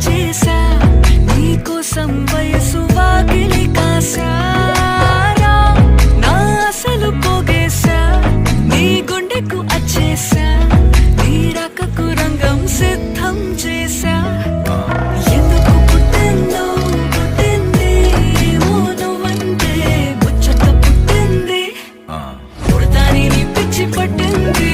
చేసా నీకోసం వయసు వాకిలి కాసారా నా అసలు పోగేశా నీ గుండెకు అచ్చేసా నీ రకకు రంగం సిద్ధం చేసా ఎందుకు పుట్టిందో పుట్టింది ఏమో నువ్వంటే ముచ్చట పుట్టింది పుడతాని నీ పిచ్చి పట్టింది